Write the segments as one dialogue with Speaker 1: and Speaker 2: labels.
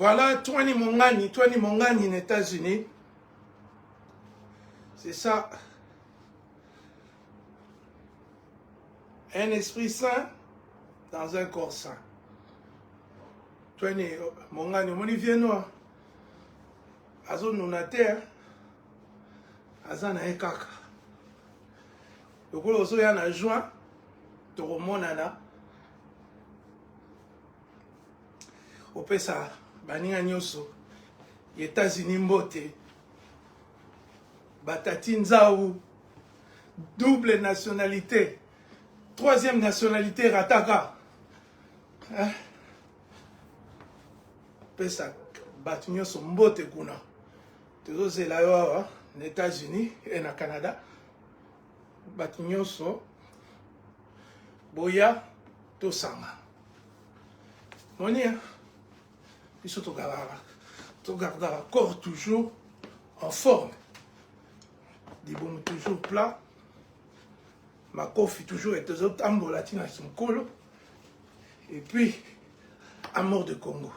Speaker 1: Voilà, Tony Mongani aux États-Unis. C'est ça. Un esprit saint dans un corps saint. Tony Mongani, mon viennois. Azo nunate, azana ekaka. Lokolo ozo ya na juin, tokomonana. Opesa baninga nyoso États-Unis mbote Batati Nzaou double nationalité, troisième nationalité rataka Opesa batu nyoso mbote kuna tozozela yo na États-Unis et na Canada batu nyoso boya tosanga monia. Puis surtout, tu gardes le corps toujours en forme. Des bons toujours plat. Ma coffre toujours est aux autres ambolatines à son col. Et puis, amour de Congo.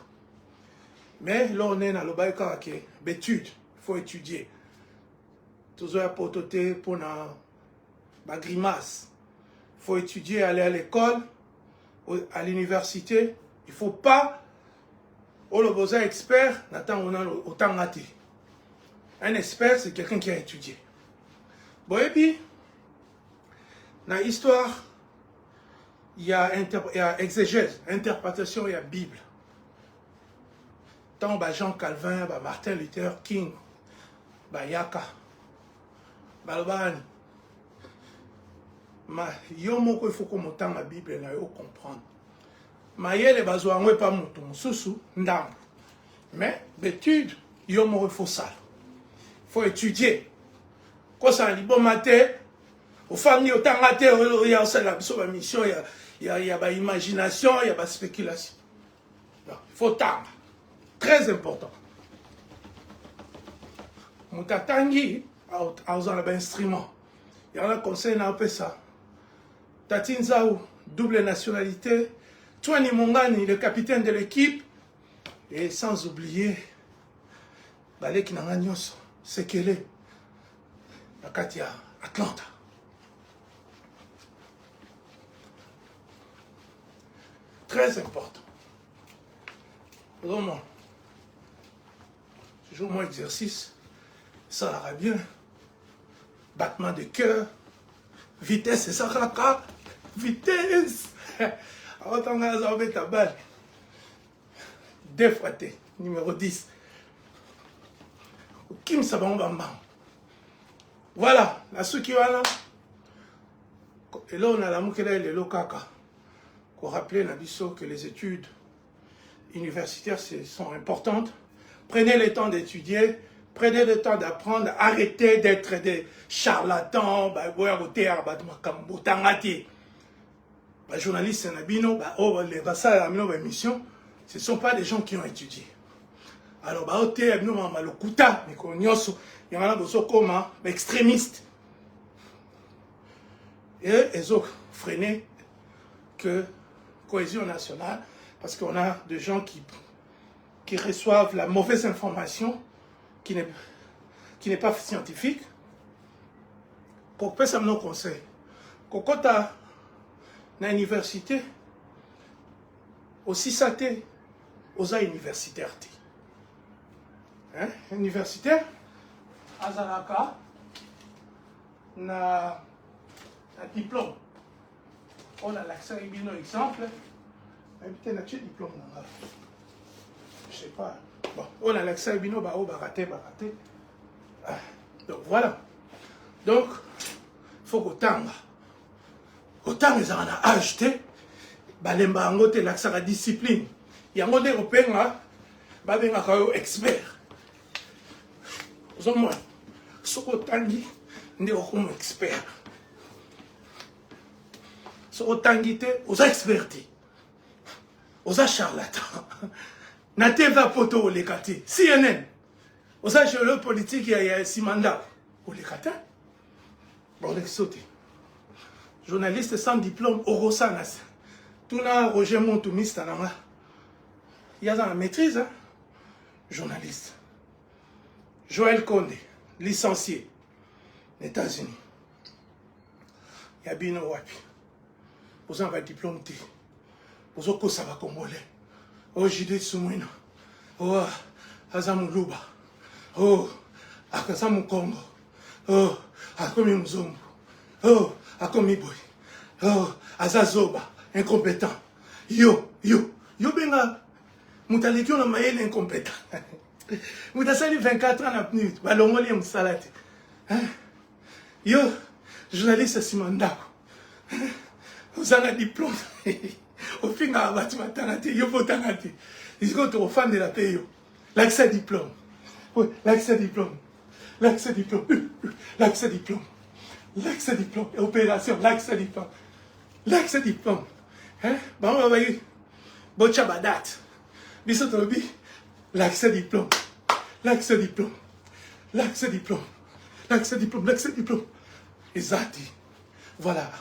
Speaker 1: Mais là, on est dans le bail qui est d'études. Il faut étudier. Toujours apporter pour la grimace. Il faut étudier, aller à l'école, à l'université. Il ne faut pas. Le besoin expert, autant raté. Un expert, c'est quelqu'un qui a étudié. Bon, et puis, dans l'histoire, il y a exégèse, interprétation, il y a Bible. Tant Jean Calvin, Martin Luther King, Yaka, Balbani. Il faut qu'on entende la Bible et comprendre. Maïe les bazois n'ont pas mon sous ndam. Mais l'étude, il faut ça. Il faut étudier. Quand ça a bon matin, aux familles autant raté, il y a la mission, il y a l'imagination, il y a la spéculation. Il faut tendre. Très important. Mon tatangi a usé un instrument. Il y a un conseil dans ça. Tatinzaou, double nationalité. Tony Mongani, le capitaine de l'équipe, et sans oublier Balek Nanganyos, Sekele, Katia, Atlanta. Très important. Vraiment, toujours mon exercice, ça ira bien. Battement de cœur, vitesse, c'est ça, vitesse. Autant que ta balle. Défraté, numéro 10. Kim Sabon Bambam. Voilà, la souki wana. Et là, on a la moukela et le lokaka. Pour rappeler que les études universitaires sont importantes. Prenez le temps d'étudier, prenez le temps d'apprendre, arrêtez d'être des charlatans, les journalistes, ce ne sont pas des gens qui ont étudié. Alors, il y a des extrémistes. Et ils ont freiné que cohésion nationale, parce qu'on a des gens qui reçoivent la mauvaise information, qui n'est pas scientifique. Pour faire ça, nos conseils. Quand tu as dans l'université, aussi ça t'est aux universitaires. Universitaire, Azaraka, na diplôme. On a l'accès à un exemple. Peut-être un diplôme. Je ne sais pas. Bon, on a l'accès à un baraté. Donc voilà. Donc, il faut qu'autant ils en ont acheté, balemba angote l'accès à la discipline. Il y a un mode européen, un expert. Vous avez moins. Ce qu'autant dit, nous sommes experts. Ce qu'autant dit, vous êtes expertis. Vous êtes charlatans. Nateva poto les kati. CNN. Vous êtes géologue politique, il y a 6 mandats. Vous les kati. Bon, on sauté. Journaliste sans diplôme, Orosanas. Tout là, Roger Montoumiste, il y a dans la maîtrise. journaliste. Joël Condé, licencié, États-Unis. Yabino Wapi. Vous avez un diplôme. Vous avez un Congolais. Oh, Jide Soumouina. Oh, Azamu Luba. Oh, Akazamu Congo. Oh, Akomi Mzombo. Oh, Akomi Boy. Oh, Azazoba, incompétent. Yo benga. Moutalekio na mayele incompétent. Moutasali 24 ans na minute. Balongoli Moussalati. Yo, journaliste Simandako. Vous avez un diplôme. Au final, vous avez un diplôme. Ils ont au fan de la paix. L'accès diplôme. Oui, l'accès diplôme. L'accès diplôme. L'accès diplôme. L'accès diplôme. Opération, l'accès diplôme. L'accès diplôme. Hein? Bon, on va dire. Bocha badat. Bisotobi. L'accès diplôme. L'accès diplôme. L'accès diplôme. L'accès diplôme. L'accès diplôme. Exact. Voilà.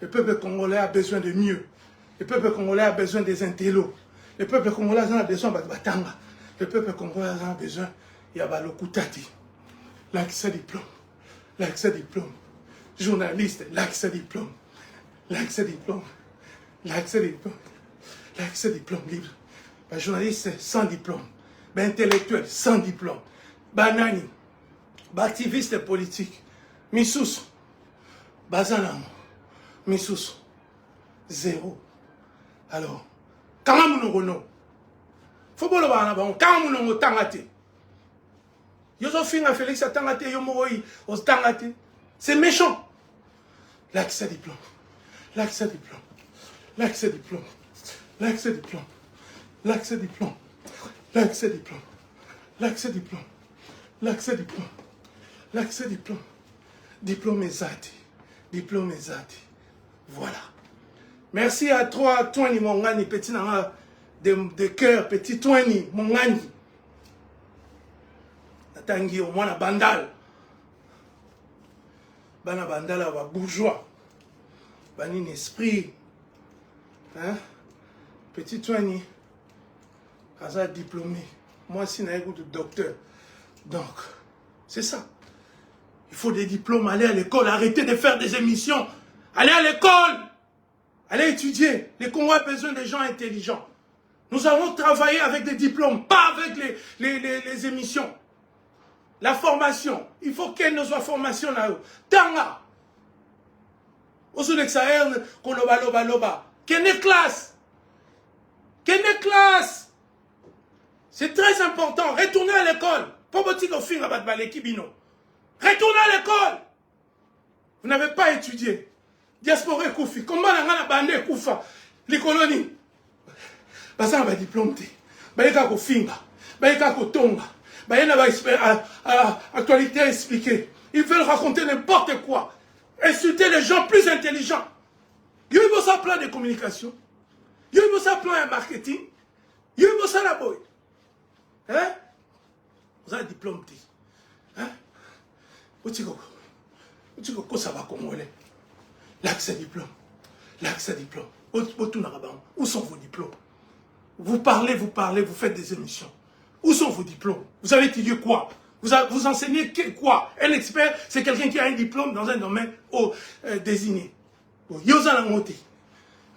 Speaker 1: Le peuple congolais a besoin de mieux. Le peuple congolais a besoin des intellos. Le peuple congolais a besoin de Batanga. Le peuple congolais a besoin de Yabalokutati. L'accès diplôme. L'accès diplôme. Journaliste, l'accès diplôme. L'accès diplôme. L'accès diplôme. L'accès diplôme libre. Ben, journaliste sans diplôme. Ben, intellectuel sans diplôme. Banani. Ben, activiste politique. Missous. Bazanamo. Missous. Zéro. Alors, comment nous nous faut pas le voir là-bas. Comment nous nous tangate. Yosofinga Félix a tangate, Yomoroi, os tangate. C'est méchant. L'accès diplôme. L'accès diplôme. L'accès diplôme. L'accès diplôme. L'accès diplôme. L'accès diplôme. L'accès diplôme. L'accès diplôme. L'accès diplôme. Diplôme exati. Diplôme exati. Voilà. Merci à toi, Toini Mongani, petit nana de cœur, petit Toini Mongani. Natangi au moins la bandale. Bana bandala va bourgeois. Banin esprit. Hein? Petit Toini. Asa diplômé. Moi, si n'a de docteur. Donc, c'est ça. Il faut des diplômes, aller à l'école, arrêter de faire des émissions. Allez à l'école. Allez étudier. Les Congolais ont besoin des gens intelligents. Nous allons travailler avec des diplômes, pas avec les émissions. La formation. Il faut qu'elle nous soit formation là-haut. Tanga. Au sud de Sahel, koloba loba loba. Quelle classe? Quelle classe? C'est très important. Retournez à l'école. Pas petit qu'on finit à l'équipe bino. Retournez à l'école. Vous n'avez pas étudié. Diaspora Koufi. Comment on a bandé Koufa? Les colonies. Basa ba diplôme té. Baïka ko finga. Baïka ko tonga. Baïna ba actualité expliquée. Ils veulent raconter n'importe quoi. Insulter les gens plus intelligents. Ils ont ça plan de communication. Ils ont ça plan de marketing. Ils ont ça la boy. Hein? Vous avez diplôme té. Hein? Où ça va congolais? L'accès diplôme. L'accès diplôme. Où sont vos diplômes? Vous parlez, vous faites des émissions. Où sont vos diplômes? Vous avez étudié quoi? Vous enseignez quoi? Un expert, c'est quelqu'un qui a un diplôme dans un domaine désigné. Yosa la montée.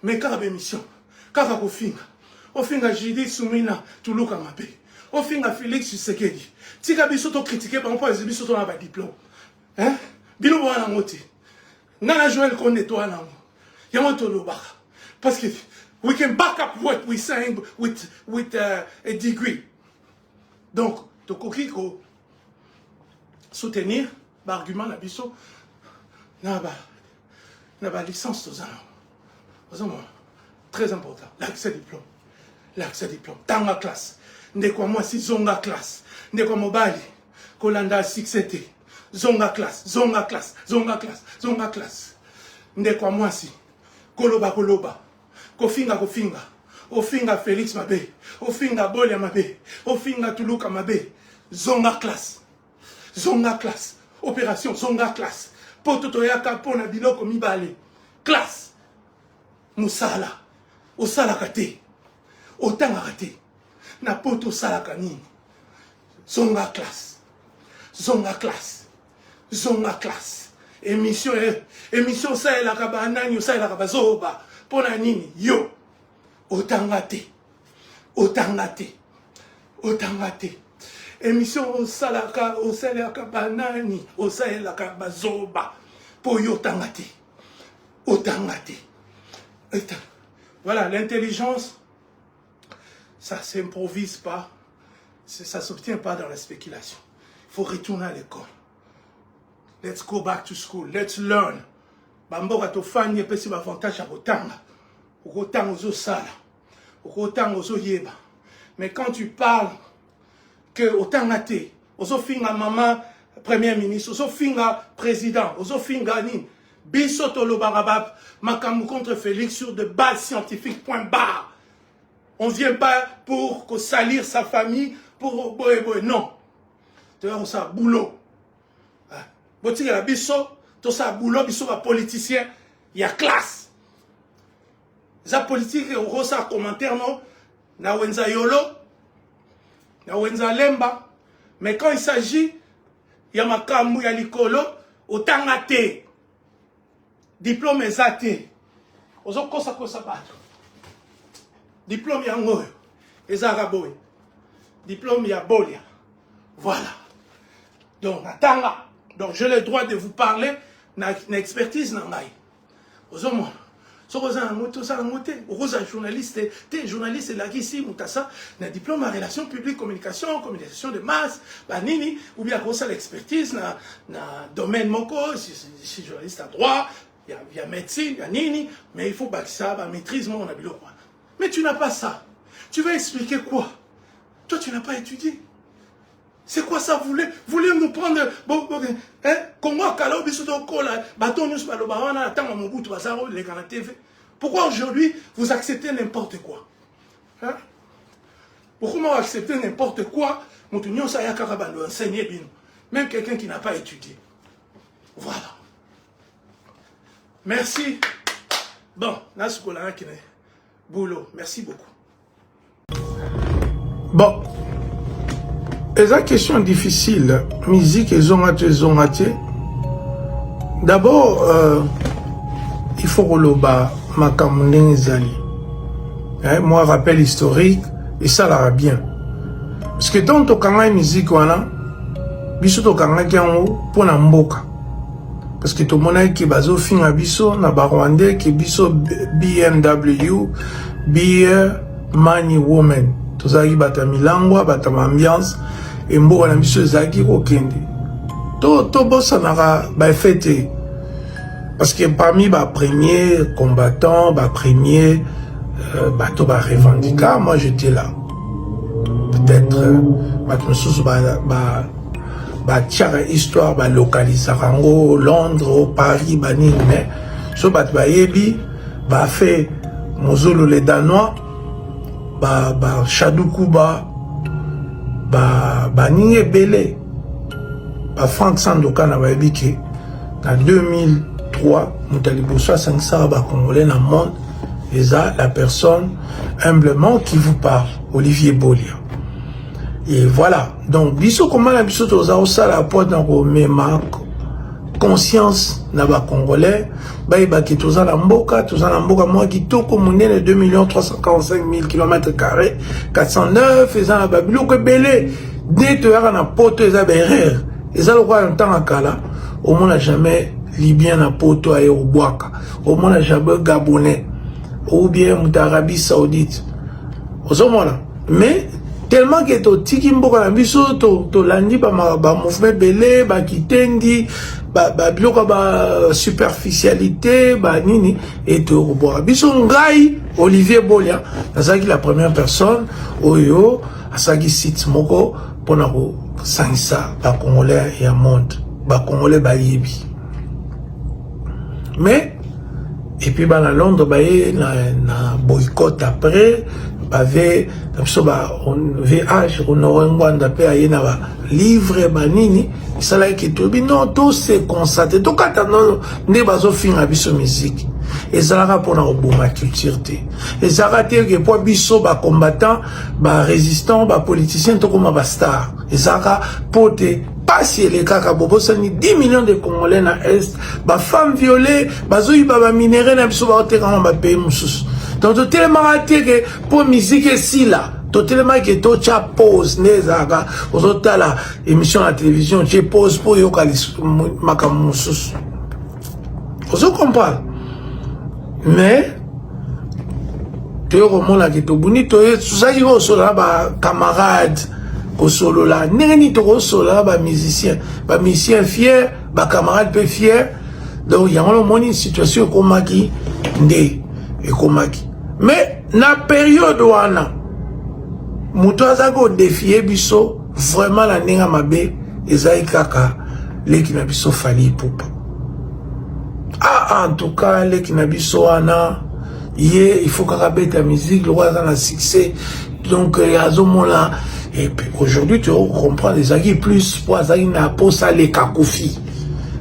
Speaker 1: Mais quand la émission, quand la finga, au finga Jide Soumouina, Toulouka Mapé, au finga Félix Tshisekedi, Tika Bisoto critiqué par rapport à Bisoto n'a pas de diplôme. Hein? Bilo la montée. Nana Joël Condé toi là. Yamoto Lobaka. Parce que we can back up what we saying with a degree. Donc, to kokiko soutenir l'argument la biso na ba licence aux gens. Très important. L'accès diplôme. L'accès diplôme. Tanga classe. Ndekwa moi si zonga classe. Ndekwa mobali. Kolanda 6 Zonga classe, zonga classe, zonga classe, zonga classe. Ndekwa mwasi, koloba koloba, kofinga kofinga, ofinga Félix Mabe, ofinga Bolia Mabe, ofinga Toulouka Mabe, zonga classe, opération zonga classe, pototoyaka pona biloko mibale, classe, musala, osala kate, otanga kate, na poto sala kanini, zonga classe. Zonga classe. Zonga classe. Émission ça est la kabanani, ça est la kabazoba. Pona nini, yo. Otangate. Otangate. Otangate. Émission au salaka, au salaka banani, au salaka bazoba. Po yo tangate. Otangate. Voilà, l'intelligence, ça ne s'improvise pas, ça ne s'obtient pas dans la spéculation. Il faut retourner à l'école. Let's go back to school. Let's learn. Bamboka to fanye pesi ba avantage à Rotanga. Rotanga ozo sala. Rotanga ozo yeba. Mais quand tu parles que Otangate, ozo finga maman premier ministre, ozo finga président, ozo finga nini, bisoto lo barabab, makamou contre Félix sur de bases scientifiques, point barre. On ne vient pas pour salir sa famille, pour non. Tu vois, on ça boulot. Botique la biso, tout ça boulot, biso va politicien, il y a classe. La politique, on ça commentaire non, na wenza yolo, na wenza lemba. Mais quand il s'agit, il y a makamou, il y a likolo, otangate. Diplôme exacté. Ozo kosa kosa bato. Diplôme yango. Ezaraboy. Diplôme ya bolia. Voilà. Donc atanga. Donc j'ai le droit de vous parler na expertise na ngai. Ozo mo. Sokoza ngoto sa ngote. Oza journaliste, t'es journaliste là ici mutasa na diplôme en relations publiques, communication de masse, banini ou bien kosa l'expertise na domaine moko, si journaliste à droit. Il y a médecine, il y a nini, mais il faut que ça maîtrise mon habilo. Mais tu n'as pas ça. Tu vas expliquer quoi? Toi, tu n'as pas étudié. C'est quoi ça? Vous voulez nous prendre hein? Congo Kalo bisoto kola baton news balobawana atanga mobutu bazaro les gars TV. Pourquoi aujourd'hui vous acceptez n'importe quoi? Hein? Pourquoi vous acceptez n'importe quoi? Moutunyo sa ya karabando enseigner bino. Même quelqu'un qui n'a pas étudié. Voilà. Merci. Bon, là, c'est pour la boulot. Merci beaucoup. Bon. Et la question difficile, musique et zongaté. D'abord, il faut roloba makamundeng zali. Moi, rappel historique, et ça l'a bien. Parce que tant que tu musique, biso to kanga kiango pour na mboka. Parce que tout le monde qui bazo fin à biso na Rwandais qui biso BMW beer money woman tout ça qui bata milangwa bata ambiance et mboka na biso zaki ko kende to bossa na ba fête parce que parmi ba premiers combattants ba premiers bato ba revendiquants moi j'étais là peut-être bato sous tiara histoire ba localiser rango Londres Paris bani mais so bat ba yebi ba fait mozolo les danois ba Shadoukuba ba ni belé ba Frank Sandoka na ba yebi que en 2003 mutalibo 500 ba congolais dans le monde et ça la personne humblement qui vous parle Olivier Bolia. Et voilà. Donc, biso comment la biso toza ça la porte dans ma conscience na ba congolais, ba ki toza la mboka moi qui toko munene 2 345 000 km², 409 et ça ba biloko belé dès to yaka na poto eza berere. Et ça le roi en temps akala, au moins jamais libyen na poto aye au boaka, au moins jamais gabonais ou bien Arabie Saoudite. Osomona. Mais tellement que to tiki mboka na biso to landi ba mouvement belé ba kitendi ba biloko ba superficialité ba nini et to boa biso ngai Olivier Bolia azaki la première personne oyo asaki site moko pona ko sangisa ba congolais ya monde ba congolais ba yebi mais et puis bah, à Londres bah na boycott après avait on VH on aurait d'après aïe na ba livre banini ça là qui tout non tout c'est constaté tout quand non ne bazo fin abiso musique ezalaka mpona koboma culture te ezalaka te ke po biso bacombattant barésistant bapoliticien tokoma bastar ezalaka po te pasi elekaka bobosani 10 millions de congolais na est bafemme violée bazoyiba baminere na biso baotekana bapays mosusu donc totelemaka te ke po musique esila totelemaki ke totya pause nde ezalaka ozotala émission na télévision tye pause po yoka makambo mosusu ozo comprendre mais toyokomona ke tobuni tozalaki kosolola bacamarade kosolola ndenge nini tokosolola bamusicien fier bacamarade mpe fier donc yango lomoni situation ekomaki nde ekomaki mais na période wana moto azalaki kodefie biso vraiment na ndenge mabe ezalaki kaka leki na biso Fally Ipupa en tout cas leki na biso wana il faut kaka beta musique le roi na succès donc azomona et puis aujourd'hui tu comprends les agi plus pour azaki na posa le kakofi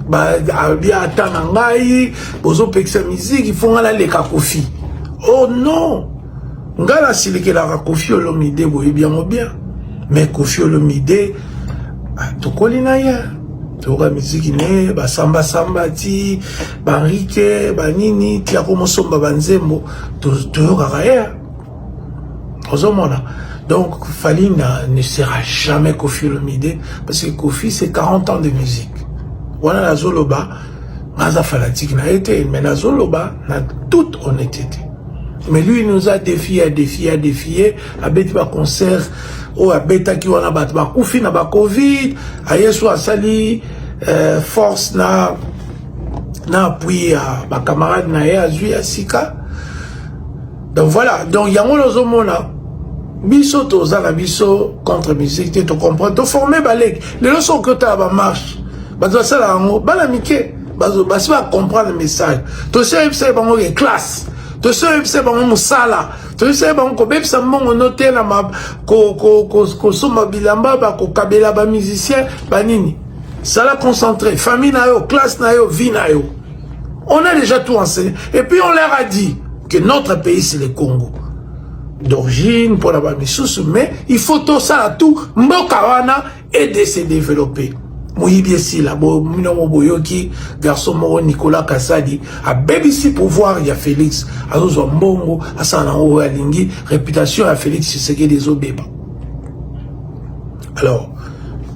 Speaker 1: bien atana ngai bozo pekisa musique il faut ngala le kakofi oh non ngala silekela Koffi Olomide boye bien mais Koffi Olomide tokoli na ya toka musique ne basamba ti barike banini ti akomosomba banzembo toyoka ya ozomona donc Fally ne sera jamais Koffi Olomide parce que Koffi c'est 40 ans de musique wana nazoloba ngaza fanatique na été mais nazoloba na toute honnêteté mais lui il nous a défié a bêti ba concert ou a bêta qui wana ba kufi na ba covid ayesu asali force na appui ba camarade na ye azui asika donc voilà donc yango lozomona biso toza na biso contre musique te to comprendre to former balek les leçons que ta ba marche bazo sala ngo bala mike bazo basi ba comprendre le message to c'est bango les classe to c'est bango musala to c'est bango ko bebisa mbongo noter na ma ko soma bilamba ba ko kabela ba musicien banini sala concentré famille na yo classe na yo vie na yo on a déjà tout enseigné et puis on leur a dit que notre pays c'est le Congo d'origine pour la bamisous mais il faut tout ça tout mboka wana et de se développer moyibi esila bo mino boyoki garçon moko Nicolas Kasadi a bebisi pouvoir ya Félix azozo mbongo asana o alingi réputation ya Félix Tshisekedi des obeba alors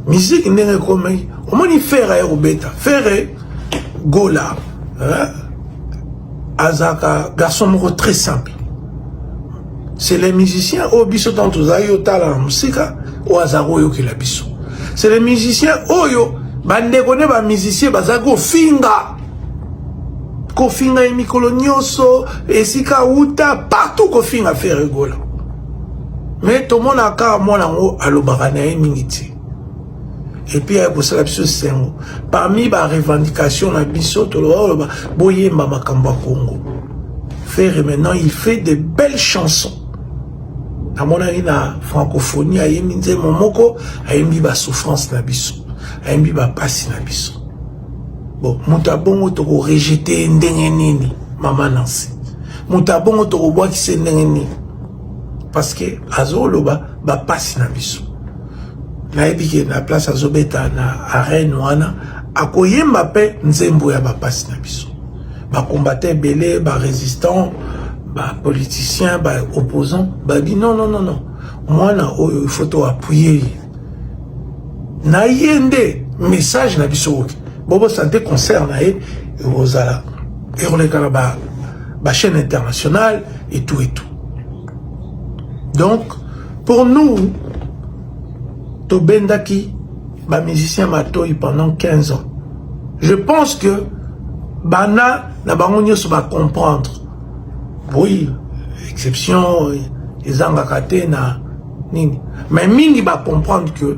Speaker 1: musique ndenge comme on moni faire ya obeta faire gola azaka garçon moko très simple c'est les musiciens au biso tanto zayo tala musika o azaro yo ki la biso c'est les musiciens oyo bande kone ba musicien bazako finga ko finga emikolo nyoso esika uta partout ko finga faire rigola mais tout monde a ka mona ngo alobaka na mingi et puis a bosala biso sengo parmi ba revendication na biso to lo boyemba makambo Congo faire maintenant il fait de belles chansons à mon avis na francophonie a yembi nzembo moko a yembi ba souffrance na biso a yembi ba pasi na biso bon mutabongo to ko rejeter ndenge nini mama Nancy mutabongo to ko bwa ki se ndenge nini parce que azoloba ba pasi na biso na ebike na place azobeta na arène wana akoyemba pe nzembo ya ba pasi na biso ba combattant belé ba résistant ba politicien ba opposant ba dit non moi na il faut to appuyer na yende message na biso bobo santé concert na e ozala et on est quand ba chaîne internationale et tout donc pour nous to bendaki ba musicien matoi pendant 15 ans je pense que bana na bango nyonso ba comprendre oui, exception, les angakate na nini. Mais mingi va comprendre que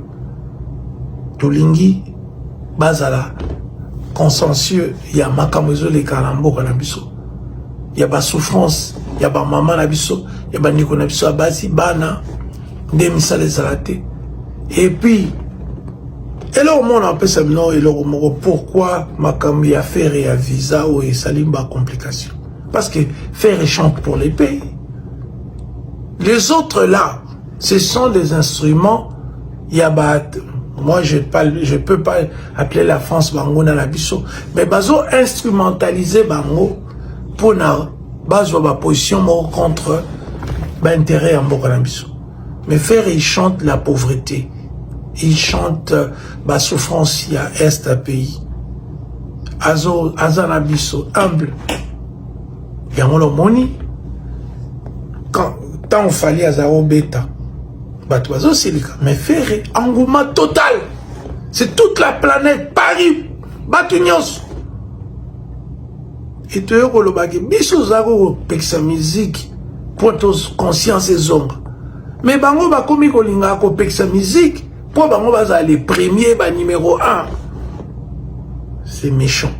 Speaker 1: Tolingi, bazala, consensueux, il y a makamozo les kalambo kanabiso. Il y a pas souffrance, il y a pas maman nabiso, il y a pas niko nabiso abasi, bana, demisa les alate. Et puis, et là, au monde, on peut savoir, pourquoi makam y a fait et à visa ou et salimba complication. parce que Ferré chante pour les pays. Les autres là, ce sont des instruments, yabat. Moi, je peux pas appeler la France bango na la biso, mais bazo instrumentaliser bango pour na bazo ba position contre intérêt en mboka na biso. Mais Ferré, il chante la pauvreté, il chante la souffrance, il y a est à pays. Azana biso humble. Yamolo moni. Quand tant fallait azao beta. Batoizo silika. Mais Ferré, engouement total. C'est toute la planète, Paris, Batunios. Et tu es le bagage. Biso zaro peksa musique pour tos conscience et ombre. Mais bango ba komi kolinga ko peksa musique pour bango baza les premiers ba numéro 1. C'est méchant.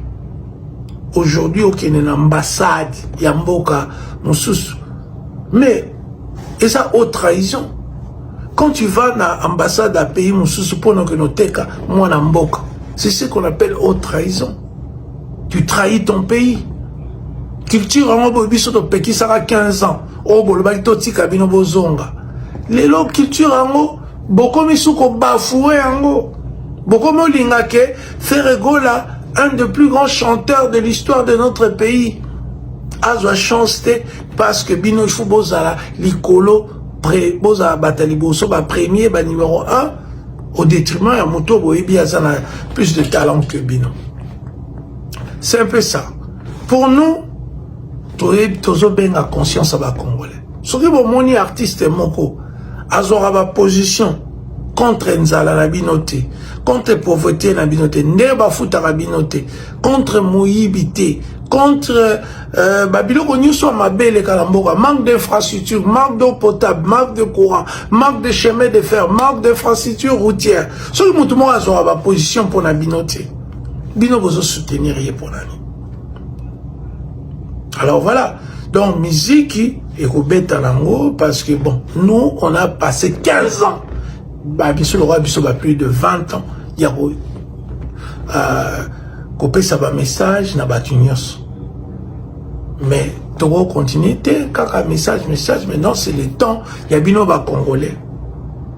Speaker 1: Aujourd'hui, au Kenya, une ambassade, Yamboka, Moussous. Mais, et ça, haute trahison. Quand tu vas dans l'ambassade à pays Moussous, pour nous que nous teka, moi, Namboka, c'est ce qu'on appelle haute trahison. Tu trahis ton pays. Culture, en Bobi, sur ton pays, ça a 15 ans. Oh, bolobaki, toti, kabino, bozonga. Les lots, culture, en haut, beaucoup, misuko, bafoué, en haut. Beaucoup, molingake, Ferregola, un des plus grands chanteurs de l'histoire de notre pays. Azwa chanté parce que Bino Foubozala, l'Icolo, Bozala Bataliboso, premier, numéro 1, au détriment à Moto Boebi Azana plus de talent que Bino. C'est un peu ça. Pour nous, Tozo Benga conscience à Congolais. Ce qui est mon artiste Moko, Azora ma position contre Nzala na binote, contre pauvreté na binote, neba futa na binote, contre moyibité, contre babiloko nyuso mabele kalamboka, manque d'infrastructure, manque d'eau potable, manque de courant, manque de chemin de fer, manque d'infrastructure routière. Ce que tout le monde a ma position pour na binote, bino bozo soutenir pour l'année. Alors voilà, donc musique et Robert Talango parce que bon, nous on a passé 15 ans. Biso le roi biso plus de 20 ans il y a copier ça va message na batunios mais toro continuer kaka message mais non c'est le temps il y a bino ba congolais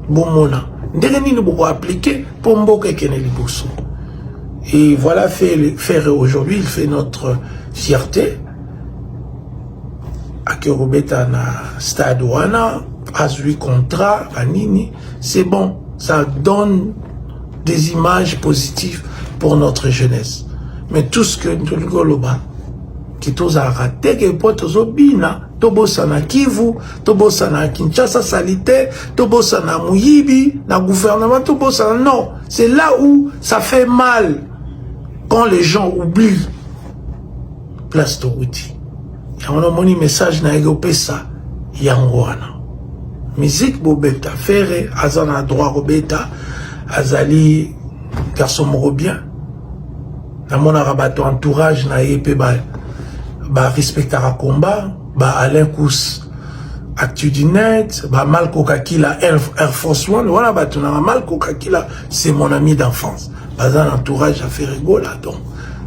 Speaker 1: bon mona ndenge nini boko appliquer pour mboka kene liboso et voilà faire aujourd'hui il fait notre fierté à que Robeta na stade wana azui contrat anini c'est bon ça donne des images positives pour notre jeunesse mais tout ce que nous goloba qui tous a raté que pour tous obina tobosa na Kivu tobosa na Kinshasa salité tobosa na Muyibi na gouvernement tobosa non c'est là où ça fait mal quand les gens oublient place Torouti. On a mon message na Egopesa Yangoana. Musique Bobeta Ferré, Azana droit Robeta, Azali garçon moro bien. Dans mon arabato entourage na yépé ba respectera combat, ba Alain Kous Actu du net, ba Malko Kakila Air Force One, voilà ba tu na Malko Kakila, c'est mon ami d'enfance. Bazan entourage a fait rigoler donc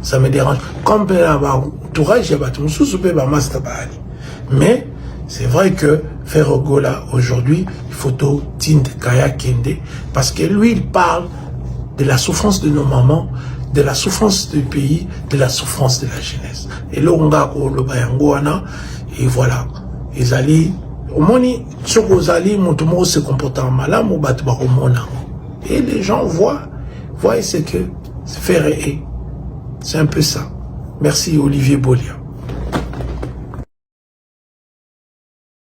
Speaker 1: ça me dérange. Comme ba entourage ya ba tu sous pe ba master ba ali. Mais c'est vrai que Ferrogola, aujourd'hui, il faut Tinde Kaya Kende, parce que lui, il parle de la souffrance de nos mamans, de la souffrance du pays, de la souffrance de la jeunesse. Et là, on a le Bayangoana, et voilà. Ils allaient, au moni, sur aux alliés, mon tomo se comportant mal, mon battement au mona. Et les gens voient ce que Ferré est. C'est un peu ça. Merci Olivier Bolia.